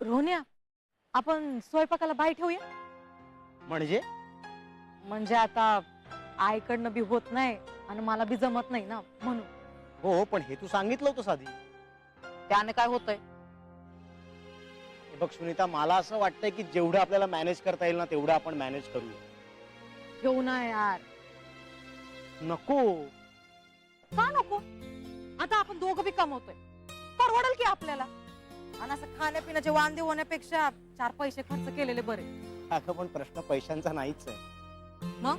रोहन्या, आपण स्वयंपाकाला बाई ठेवूया. म्हणजे आता आईकडनं बी होत नाही आणि मला बी जमत नाही ना म्हणून. हो, पण हे तू सांगितलं होतं आधी. त्याने काय होतंय? हे बघ सुनीता, मला असं वाटतंय की जेवढं आपल्याला मॅनेज करता येईल ना तेवढं आपण मॅनेज करूया. ठेवू ना यार. नको. का नको? आता आपण दोघं बी कमवतोय, परवडेल की आपल्याला. आणि असं खाण्यापिण्याचे वांदे होण्यापेक्षा 4 पैसे खर्च केलेले बरे. अगं पण प्रश्न पैशांचा नाहीच आहे. मग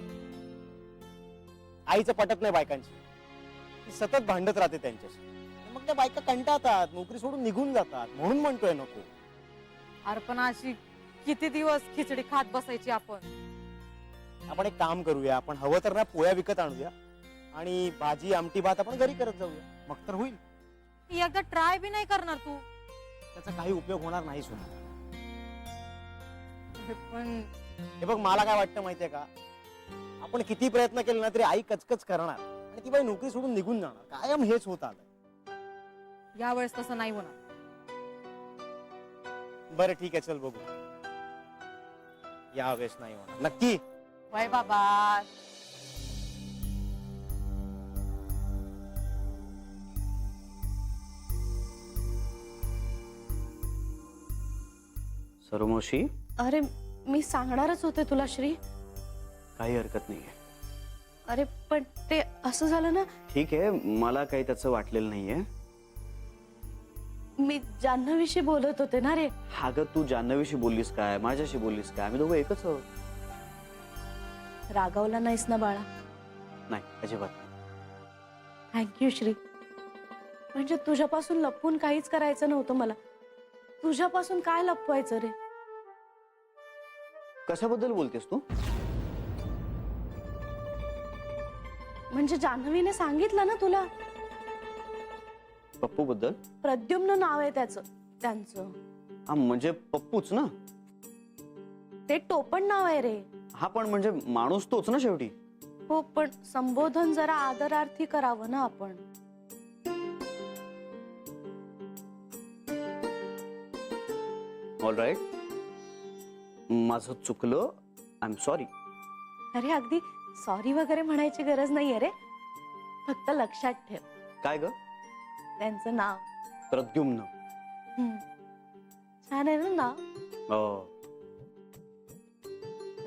आईचं पटत नाही बायकांची, ती सतत भांडत राहते त्यांच्याशी. मग त्या बायका कंटाळतात, नोकरी सोडून निघून जातात. म्हणून म्हणतोय नको. अरे पण अशी किती दिवस खिचडी खात बसायची आपण? आपण एक काम करूया, आपण हवं तर ना पोळ्या विकत आणूया आणि भाजी आमटी भात आपण घरी करत जाऊया, मग तर होईल. एकदा ट्राय बी नाही करणार तू? त्याचा काही उपयोग होणार नाही सुनीता. पण हे बघ, मला काय वाटतं माहितीये का, आपण किती प्रयत्न केले ना तरी आई कचकच करणार आणि ती बाई नोकरी सोडून निघून जाणार. कायम हेच होत आलंय. यावेळेस तसं नाही होणार. बरं ठीक आहे, चल बघू. यावेळेस नाही होणार नक्की. वय बाबा. सरोमावशी, अरे मी सांगणारच होते तुला श्री. काही हरकत नाहीये. अरे पण ते असं झालं ना, ठीक आहे, मला काही त्याचं वाटलेलं नाहीये. मी जान्हवीशी बोलत होते ना रे. हा ग, तू जान्हवीशी बोललीस काय, माझ्याशी बोललीस काय? आम्ही दोघं एकच आहोत. रागावला नाहीस ना बाळा? नाही, अजिबात नाही. थँक्यू श्री. म्हणजे तुझ्यापासून लपवून काहीच करायचं नव्हतं मला. तुझ्यापासून काय लपवायचं रे? कशाबद्दल बोलतेस तू? म्हणजे जान्हवीने सांगितलं ना तुला, पप्पू बद्दल? प्रद्युम्न नाव आहे त्यांचं. हा, म्हणजे पप्पूच ना? ते टोपण नाव आहे रे. हा, पण म्हणजे माणूस तोच ना शेवटी. हो, पण संबोधन जरा आदरार्थी करावं ना आपण. ऑल राईट, माझं चुकलं. I am sorry. अरे अगदी सॉरी वगैरे म्हणायची गरज नाहीये रे. फक्त लक्षात ठेव. काय ग? त्यांचं नाव प्रद्युम्न. छान आहे ना नाव? हो.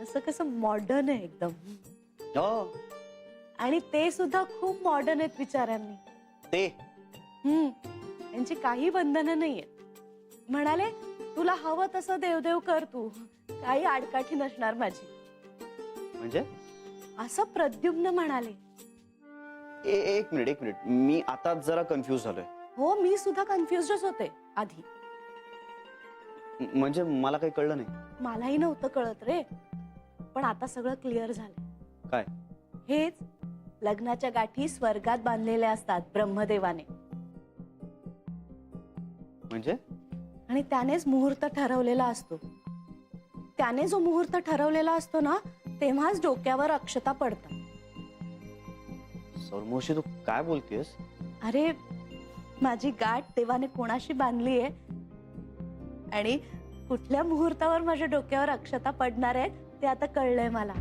असं कसं मॉडर्न आहे एकदम. हो. आणि ते सुद्धा खूप मॉडर्न आहेत विचारांनी. ते त्यांची काही बंधनं नाहीयेत. म्हणाले तुला हवं तसं देवदेव कर तू, काही आडकाठी नसणार माझी. म्हणजे असं प्रद्युम्न म्हणाले. एक मिनिट, मी आता जरा कन्फ्युज झालोय. हो, मी सुद्धा कन्फ्युजच होते आधी. म्हणजे मला काही कळलं नाही. मलाही नव्हतं कळत रे, पण आता सगळं क्लिअर झालं. काय? हेच, लग्नाच्या गाठी स्वर्गात बांधलेल्या असतात ब्रह्मदेवाने. म्हणजे? आणि त्यानेच मुहूर्त ठरवलेला असतो. त्याने जो मुहूर्त ठरवलेला असतो ना, तेव्हाच डोक्यावर अक्षता पडतात. सौरमोशी, तू काय बोलतेस? अरे, माझी गाठ देवाने कोणाशी बांधली आहे आणि कुठल्या मुहूर्तावर माझ्या डोक्यावर अक्षता पडणार आहेत ते आता कळलंय मला.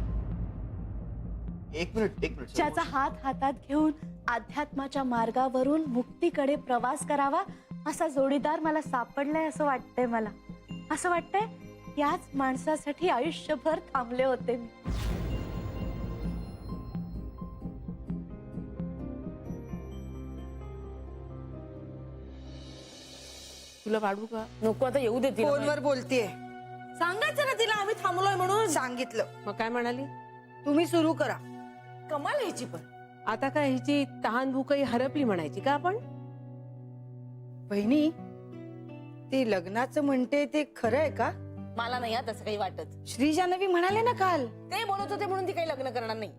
एक मिनिट. ज्याचा हात हातात घेऊन अध्यात्माच्या मार्गावरून मुक्तीकडे प्रवास करावा असा जोडीदार मला सापडलाय असं वाटतंय मला. असं वाटतंय याच माणसासाठी आयुष्यभर थांबले होते मी. तुला वाढू का? नको, आता येऊ दे. फोनवर बोलतीये. सांगायचं ना तिला आम्ही थांबलोय म्हणून. सांगितलं. मग काय म्हणाली? तुम्ही सुरू करा. कमाल ह्याची पण. आता काय ह्याची तहान भूकही हरपली म्हणायची का आपण? बहिणी, ते लग्नाचं म्हणते ते खरं आहे का? मला नाही तसं काही वाटत. श्री जान्हवी म्हणाले ना काल. ते बोलत होते म्हणून ती काही लग्न करणार नाही.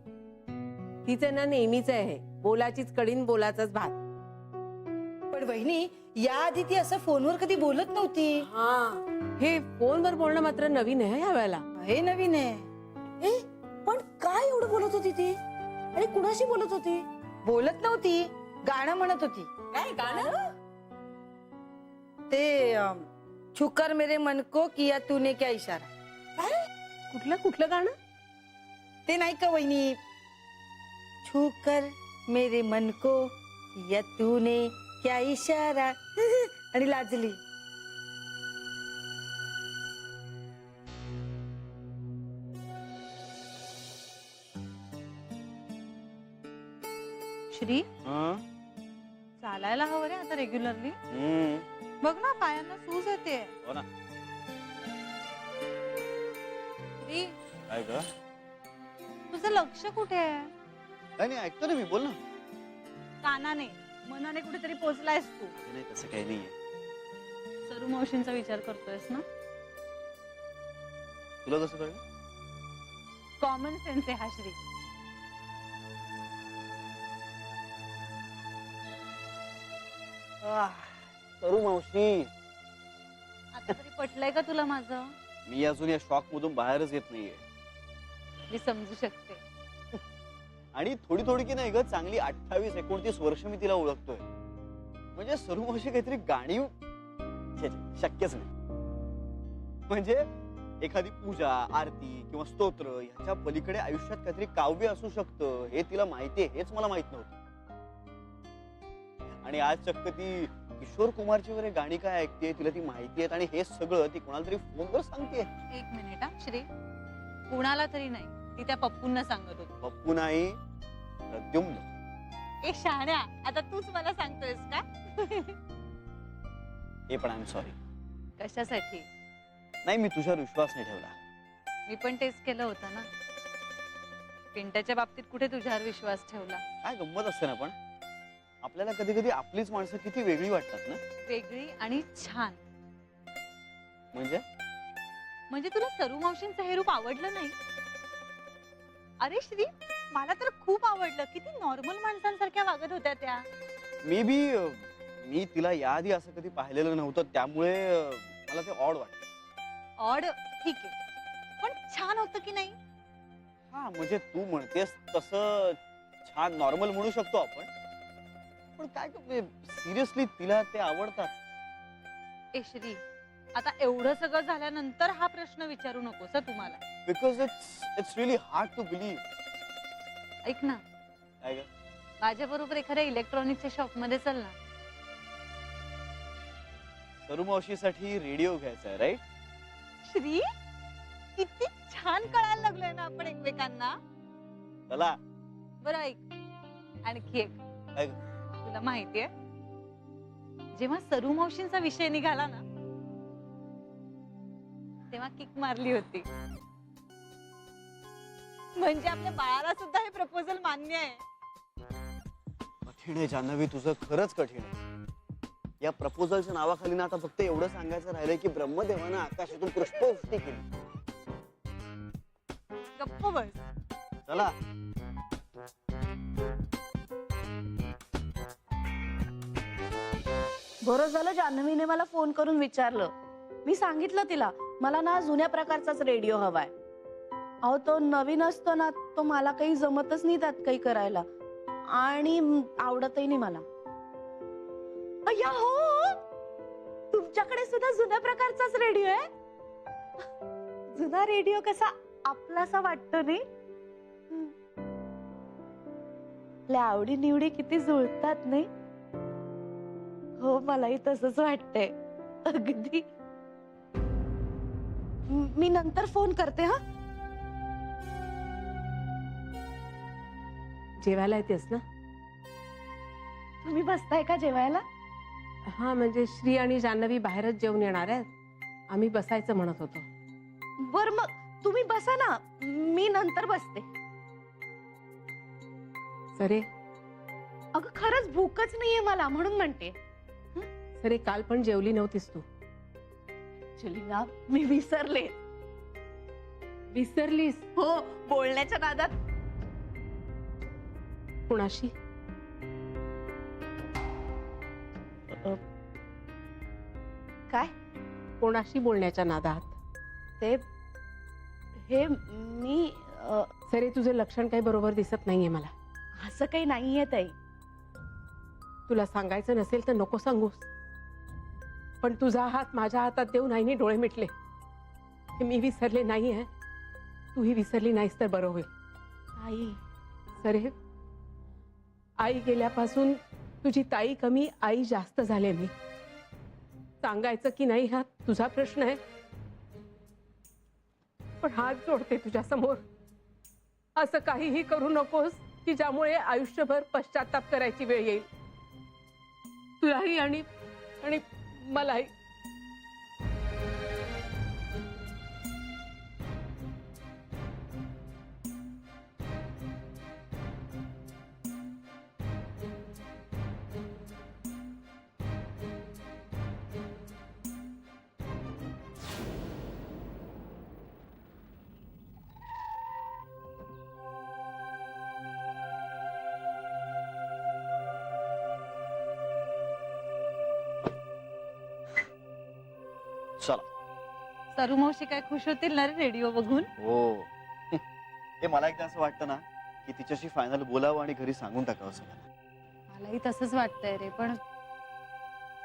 तिचं ना नेहमीच आहे, बोलाचीच कडीन बोलाचाच भात. पण बहिणी, याआधी ती असं फोनवर कधी बोलत नव्हती. हे फोनवर बोलणं मात्र नवीन आहे ह्या वेळेला. हे नवीन आहे. पण काय एवढं बोलत होती ती? आणि कुणाशी बोलत होती? बोलत नव्हती, गाणं म्हणत होती. काय गाणं? ते छुकर मेरे मन को किया तूने क्या इशारा. कुठलं कुठलं गाणं? ते नाही का वहिनी, छुकर मेरे मन को किया तूने क्या इशारा. आणि लाजली. श्री हं? चालायला हवं रे आता रेग्युलरली. हं. बघ ना पायांना सूज येते. हो ना. श्री काय ग? तुझं लक्ष कुठे आहे? काय नाही, ऐकतो ना मी, बोल ना. कानाने मनाने कुठेतरी पोहोचलायस तू. नाही तसं काही नाहीये. सरू मावशींचा विचार करतोयस ना? तुला कसं कळलं? कॉमन सेन्स आहे हा श्री. सरू मावशी, आता तरी पटलंय का तुला माझं? मी अजून या शॉक मधून बाहेरच येत नाहीये. मी समजू शकते. आणि थोडी थोडी की नाही ग, चांगली 28-29 वर्ष मी तिला ओळखतोय. म्हणजे सरू मावशी काहीतरी गाणी शक्यच नाही. म्हणजे एखादी पूजा, आरती किंवा स्तोत्र ह्याच्या पलीकडे आयुष्यात काहीतरी काव्य असू शकतं हे तिला माहितीये, हेच मला माहित नव्हतं. आणि आज चक्क ती किशोर कुमारची वगैरे गाणी काय ऐकते, तिला ती माहिती आहेत आणि हे सगळं ती कोणाला तरी फोनवर सांगते. एक मिनिट हा श्री, कुणाला तरी नाही, ती त्या पप्पूंना सांगत होती. पप्पू नाही, प्रद्युम्न. ए शहाण्या, आता तूच मला सांगतोयस का? हे पण आय एम सॉरी. कशासाठी? नाही, मी तुझ्यावर विश्वास नाही ठेवला. मी पण टेस्ट केलं होतं ना. पिंट्याच्या बाबतीत कुठे तुझ्यावर विश्वास ठेवला? काय गंमत असते ना, पण आपल्याला कधी कधी आपलीच माणसं किती वेगळी वाटतात ना. वेगळी आणि छान. म्हणजे तुला सरू मावशींचं हे रूप आवडलं नाही? अरे श्री, मला तर खूप आवडलं. किती नॉर्मल माणसांसारख्या वागत होत्या त्या. मी तिला याआधी असं कधी पाहिलेलं नव्हतं, त्यामुळे मला ते ऑड वाटतं. ऑड ठीक आहे, पण छान होतं की नाही? हा, म्हणजे तू म्हणतेस तसं छान नॉर्मल म्हणू शकतो आपण. पण काय सिरियसली तिला ते आवडतात. ए श्री, आता एवढं सगळं झाल्यानंतर हा प्रश्न विचारू नकोस तुम्हाला. Because it's really hard to believe. ऐक ना, काय ग? माझ्या बरोबर एखाद्या इलेक्ट्रॉनिक्सच्या शॉप मध्ये चल ना. सरू मावशीसाठी रेडिओ घ्यायचा आहे, राईट? श्री, किती छान कळायला लागलोय ना आपण एकमेकांना. चला. बरं ऐक, आणखी एक. काय ग? तुला माहितीये, जेव्हा सरू मावशींचा विषय निघाला ना, तेव्हा किक मारली होती. म्हणजे आपल्या बाळाला सुद्धा हे प्रपोजल मान्य आहे. कठीण आहे जान्हवी, तुझं खरंच कठीण आहे. या प्रपोजलच्या नावाखाली ना आता फक्त एवढं सांगायचं राहिलंय की ब्रह्मदेवानं आकाशातून पुष्पवृष्टी केली. गप्प बस. चला. बरं झालं जान्हवीने मला फोन करून विचारलं. मी सांगितलं तिला मला ना जुन्या प्रकारचाच रेडिओ हवाय. अहो तो नवीन असतो ना, तो मला काही जमतच नाही त्यात काही करायला आणि आवडतही नाही मला. अय्या हो, तुमच्याकडे सुद्धा जुन्या प्रकारचाच रेडिओ आहे? जुना रेडिओ कसा आपलासा वाटतो नाही? आपल्या आवडी निवडी किती जुळतात नाही? हो, मलाही तसंच वाटतंय अगदी. मी नंतर फोन करते. हा, जेवायला येतेस ना? तुम्ही बसताय का जेवायला? हा, म्हणजे श्री आणि जान्हवी बाहेरच जेवून येणार आहेत. आम्ही बसायचं म्हणत होतो. बर, मग तुम्ही बसा ना, मी नंतर बसते. सरे अगं खरंच भूकच नाहीये मला, म्हणून म्हणते. सरे, काल पण जेवली नव्हतीस तू. ऍक्च्युली ना मी विसरले. विसरलीस? हो, बोलण्याच्या नादात. कुणाशी? काय? कोणाशी बोलण्याच्या नादात? ते हे मी सरे, तुझं लक्षण काही बरोबर दिसत नाहीये मला. असं काही नाहीये ताई. तुला सांगायचं नसेल तर नको सांगूस. पण तुझा हात माझ्या हातात देऊन आईने डोळे मिटले. हे मी विसरले नाही आहे, तूही विसरली नाहीस तर बरं होईल. आई सरे, आई गेल्यापासून तुझी ताई कमी आई जास्त झाले. मी सांगायचं की नाही हा तुझा प्रश्न आहे, पण हात जोडते तुझ्या समोर. असं काहीही करू नकोस की ज्यामुळे आयुष्यभर पश्चाताप करायची वेळ येईल, तुलाही आणि मलाही. चला. सरू मावशी काय खुश होतील ना रे रेडिओ बघून. हो. हे मला एकदा असं वाटतं ना की तिच्याशी फायनल बोलावं आणि घरी सांगून टाकावं सगळ्यांना. मलाही तसंच वाटतंय रे, पण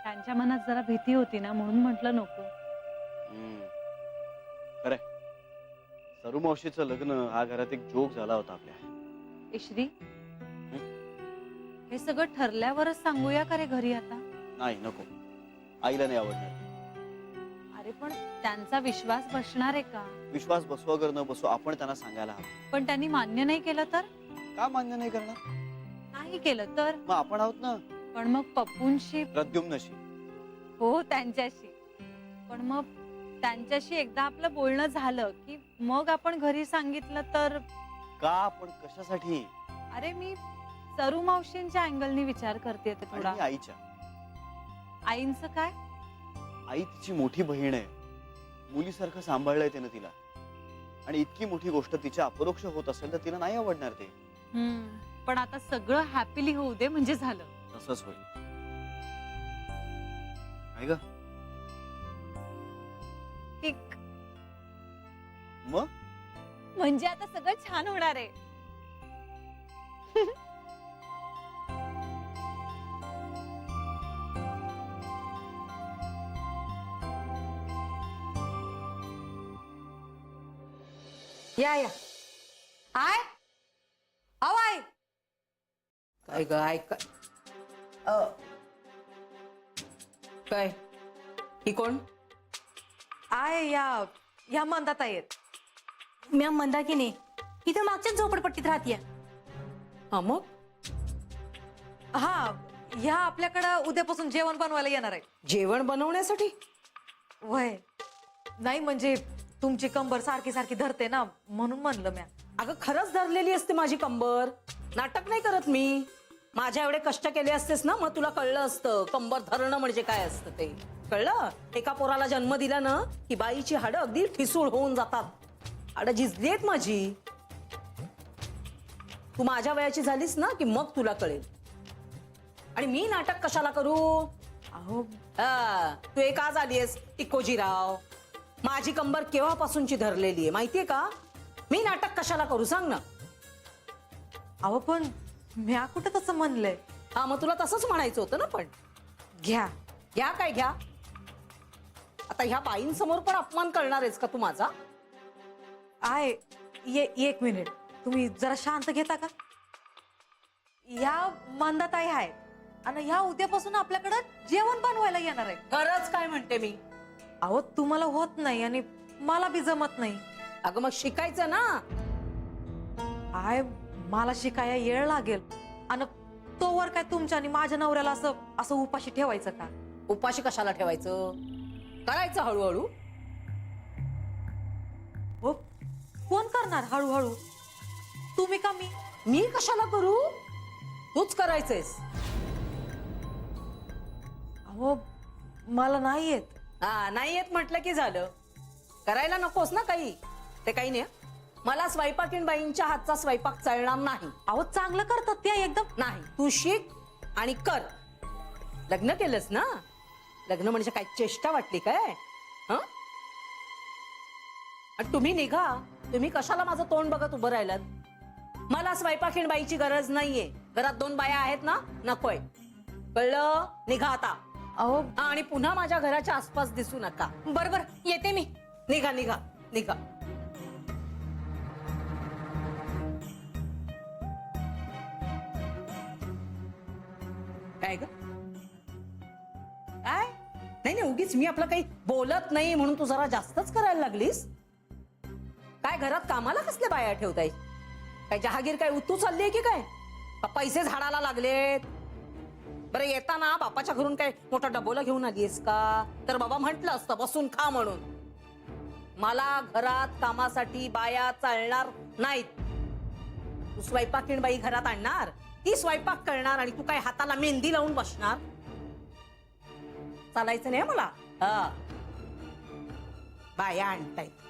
त्यांच्या मनात जरा भीती होती ना, म्हणून म्हटलं नको. खरंय, सरू मावशीचं लग्न हा घरात एक जोक झाला होता आपल्या. ए श्री, हे सगळं ठरल्यावरच सांगूया का रे घरी आता? नाही, नको. आईला नाही आवडणार. अरे पण त्यांचा विश्वास बसणार आहे का? विश्वास बसवा अगर न बसवा, आपण त्यांना सांगायला हवं. पण त्यांनी मान्य नाही केलं तर? का मान्य नाही करणार? नाही केलं तर? मग आपण आहोत ना. पण मग पप्पूंशी? प्रद्युम्नशी. हो, त्यांच्याशी. पण मग त्यांच्याशी एकदा आपलं बोलणं झालं की मग आपण घरी सांगितलं तर? का? पण कशासाठी? अरे मी सरू मावशींच्या अँगलनी विचार करते थोडा. आणि आईच्या. आईंचं काय? आई तिची मोठी बहीण आहे, मुलीसारखं सांभाळलंय तिनं तिला, आणि इतकी मोठी गोष्ट तिच्या अपरोक्ष होत असेल तर तिला नाही आवडणार ते. पण आता सगळं हॅपीली होऊ दे म्हणजे झालं. तसंच होईल. आहे ग? ठीक. मग म्हणजे आता सगळं छान होणार आहे. या या. आय अहो आय. काय ग ऐक. काय ही कोण? आय या मंदात आहेत. म्या मंदाकिनी इथं मागच्याच झोपडपट्टीत राहतीये. हा मग हा, ह्या आपल्याकडं उद्यापासून जेवण बनवायला येणार आहे. जेवण बनवण्यासाठी? वय नाही, म्हणजे तुमची कंबर सारखी सारखी धरते ना, म्हणून म्हणलं म्या. अगं खरंच धरलेली असते माझी कंबर, नाटक नाही करत मी. माझ्या एवढे कष्ट केले असतेस ना, मग तुला कळलं असतं कंबर धरणं म्हणजे काय असतं ते. कळलं? एका पोराला जन्म दिला ना की बाईची हाडं अगदी ठिसूळ होऊन जातात. हाडं झिजलीत माझी. तू माझ्या वयाची झालीस ना की मग तुला कळेल. आणि मी नाटक कशाला करू? अहो तू एक आज आलीयस इकोजीराव. माझी कंबर केव्हापासूनची धरलेली आहे माहितीये का? मी नाटक कशाला करू सांग ना. अहो पण म्या कुठं तसं म्हणलंय. हा मग तुला तसंच म्हणायचं होतं ना. पण घ्या घ्या काय घ्या? आता ह्या बाईंसमोर पण अपमान करणार आहेस का तू माझा? आय एक मिनिट, तुम्ही जरा शांत घेता का? या मंदाताई आहेत आणि ह्या उद्यापासून आपल्याकडं जेवण बनवायला येणार आहे. खरंच काय म्हणते मी? अहो तुम्हाला होत नाही आणि मला बी जमत नाही. अगं मग शिकायचं ना. आय मला शिकायला येळ लागेल, आणि तोवर काय तुमच्या आणि माझ्या नवऱ्याला असं असं उपाशी ठेवायचं का? उपाशी कशाला ठेवायचं? करायचं हळूहळू. हो, कोण करणार हळूहळू? तुम्ही का मी? मी कशाला करू? तूच करायचंयस. अहो मला नाही येत. हा नाही येत म्हटलं की झालं. करायला नकोस ना काही. ते काही नाही. मला स्वयंपाकीण बाईंच्या हातचा स्वयंपाक चालणार नाही. अहो चांगलं करतात त्या एकदम. नाही, तू शिक आणि कर. लग्न केलंस ना. लग्न म्हणजे काय चेष्टा वाटली काय? हं? आणि तुम्ही निघा. तुम्ही कशाला माझं तोंड बघत उभं राहिलात? मला स्वयंपाकीण बाईची गरज नाहीये. घरात 2 बाया आहेत ना, नकोय. कळलं? निघा आता. अहो आणि पुन्हा माझ्या घराच्या आसपास दिसू नका. बरोबर येते मी. निघा निघा निघा. काय ग काय? नाही नाही, उगीच मी आपलं काही बोलत नाही म्हणून तू जरा जास्तच करायला लागलीस. काय घरात कामाला कसल्या बाया ठेवताय? काय जहागीर काय उतू चाललीये की काय? का पैसे झाडाला लागलेत? बरं येताना बापाच्या घरून काय मोठा डबोला घेऊन आलीयस का? तर बाबा म्हंटल असतं बसून खा म्हणून. मला घरात कामासाठी बाया चालणार नाहीत. तू स्वयंपाकीण बाई घरात आणणार, ती स्वयंपाक करणार आणि तू काय हाताला मेहंदी लावून बसणार? चालायचं नाही मला. बाया आणतायत.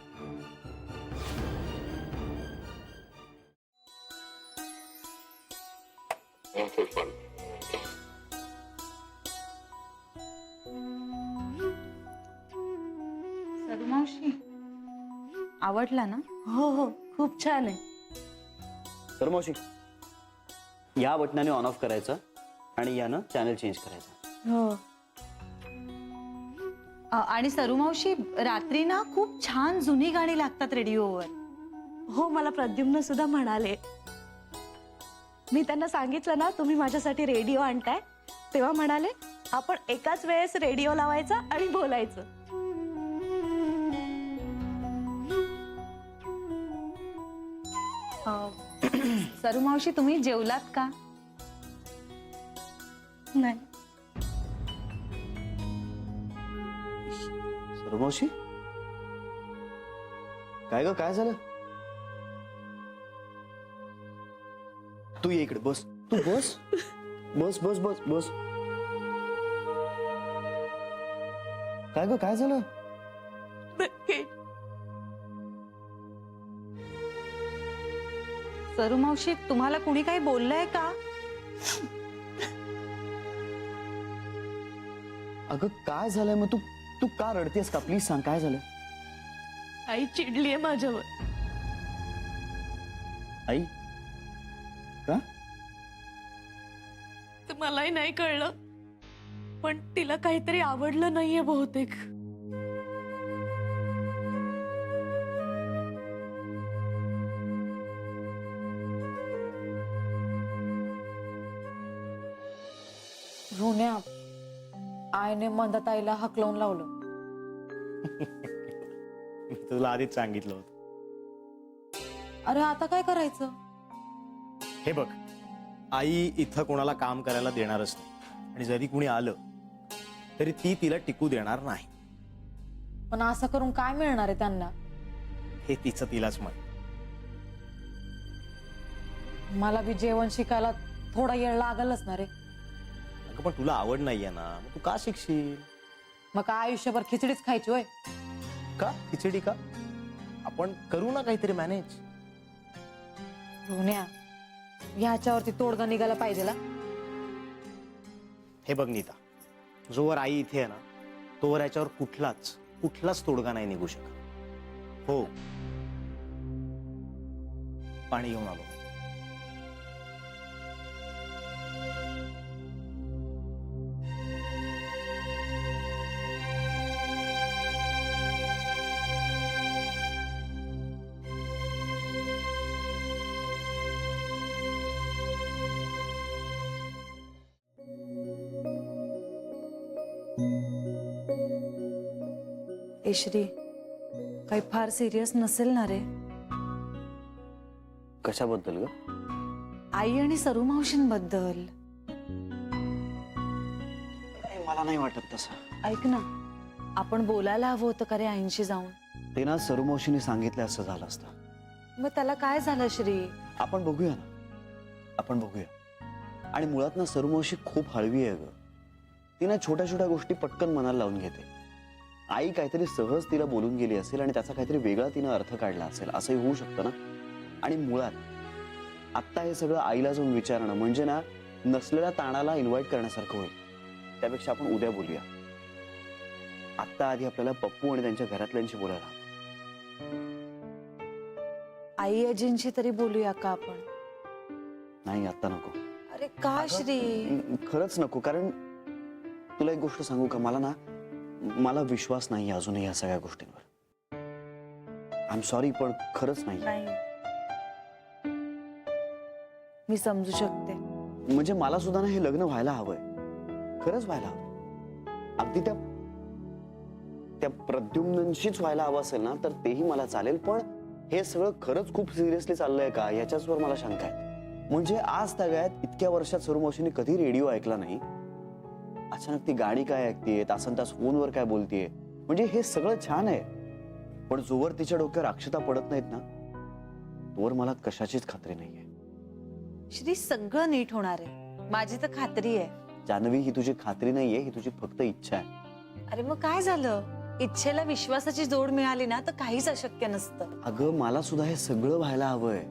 मावशी आवडला ना? हो हो, खूप छान आहे. तर मावशी या बटनाने ऑन ऑफ करायचं आणि यानं चॅनल चेंज करायचं. हो. आणि सरू मावशी रात्री ना खूप छान जुनी गाणी लागतात रेडिओवर. हो, मला प्रद्युम्न सुद्धा म्हणाले. मी त्यांना सांगितलं ना तुम्ही माझ्यासाठी रेडिओ आणताय, तेव्हा म्हणाले आपण एकाच वेळेस रेडिओ लावायचा आणि बोलायचं. सरू मावशी तुम्ही जेवलात का? नाही. सरू मावशी काय ग, काय झालं? तू ये इकडे बस. तू बस बस बस बस बस. काय ग, काय झालं? सरू मावशी तुम्हाला कुणी काही बोललंय का? अगं काय झालंय मग? तू तू का रडतेस का? प्लीज सांग काय झालं. आई चिडलीये माझ्यावर. आई का? ते मलाही नाही कळलं, पण तिला काहीतरी आवडलं नाहीये बहुतेक. रुन्या आईने मंदाताईला हकलवून लावलं. मी तुला आधीच सांगितलं होतं. अरे आता काय करायचं? हे बघ, आई इथं कोणाला काम करायला देणारच नाही आणि जरी कुणी आलं तरी ती तिला टिकू देणार नाही. पण असं करून काय मिळणार आहे त्यांना? हे तिचं तिलाच माहित. मला बी जेवण शिकायला थोडा वेळ लागलच ना रे. अगं पण तुला आवड नाहीये ना, मग तू का शिकशील? मग काय आयुष्यभर खिचडीच खायची होय? का खिचडी का? आपण करू ना काहीतरी मॅनेज. रुन्या ह्याच्यावरती तोडगा निघायला पाहिजे ना. हे बघ नीता, जोवर आई इथे आहे ना तोवर याच्यावर कुठलाच तोडगा नाही निघू शकत. हो, पाणी घेऊन आलो. ए श्री, काही फार सिरियस नसेल ना रे? कशाबद्दल ग? आई आणि सरू मावशींबद्दल. मला नाही वाटत तसं. ऐक ना, आपण बोलायला हवं होतं का रे आईंशी जाऊन? ते ना सरुमावशीने सांगितलं असं झालं असतं. मग त्याला काय झालं श्री? आपण बघूया ना, आपण बघूया. आणि मुळात ना सरुमावशी खूप हळवी आहे ग. ती ना छोट्या छोट्या गोष्टी पटकन मनाला लावून घेते. आई काहीतरी सहज तिला बोलून गेली असेल आणि त्याचा काहीतरी वेगळा तिनं अर्थ काढला असेल, असंही होऊ शकतं ना. आणि मुळात आत्ता हे सगळं आईला जाऊन विचारणं म्हणजे ना नसलेल्या ताणाला इन्व्हाइट करण्यासारखं होईल. त्यापेक्षा आपण उद्या बोलूया. आत्ता आधी आपल्याला पप्पू आणि त्यांच्या घरातल्यांशी बोलायला. आई आजींशी तरी बोलूया का आपण? नाही, आत्ता नको. अरे का श्री? खरंच नको. कारण तुला एक गोष्ट सांगू का? मला विश्वास नाही अजूनही या सगळ्या गोष्टींवर. आय एम सॉरी, पण खरंच नाही. मी समजू शकते. म्हणजे मला सुद्धा ना हे लग्न व्हायला हवंय, खरंच व्हायला हवं. अगदी त्या प्रद्युम्नशीच व्हायला हवं असेल ना तर तेही मला चालेल, पण हे सगळं खरंच खूप सिरियसली चाललंय का याच्याचवर मला शंका आहे. म्हणजे आज तगायत इतक्या वर्षात सरुमावशीने कधी रेडिओ ऐकला नाही, अचानक ती गाणी काय ऐकतेय, तासन तास फोनवर काय बोलतेय. म्हणजे हे सगळं छान आहे, पण जोवर तिच्या डोक्यावर अक्षता पडत नाहीत ना तोवर मला कशाचीच खात्री नाहीये. श्री, सगळं नीट होणार आहे, माझी तर खात्री आहे. जान्हवी, ही तुझी खात्री नाहीये, ही तुझी फक्त इच्छा आहे. अरे मग काय झालं? इच्छेला विश्वासाची जोड मिळाली ना तर काहीच अशक्य नसतं. अगं मला सुद्धा हे सगळं व्हायला हवंय,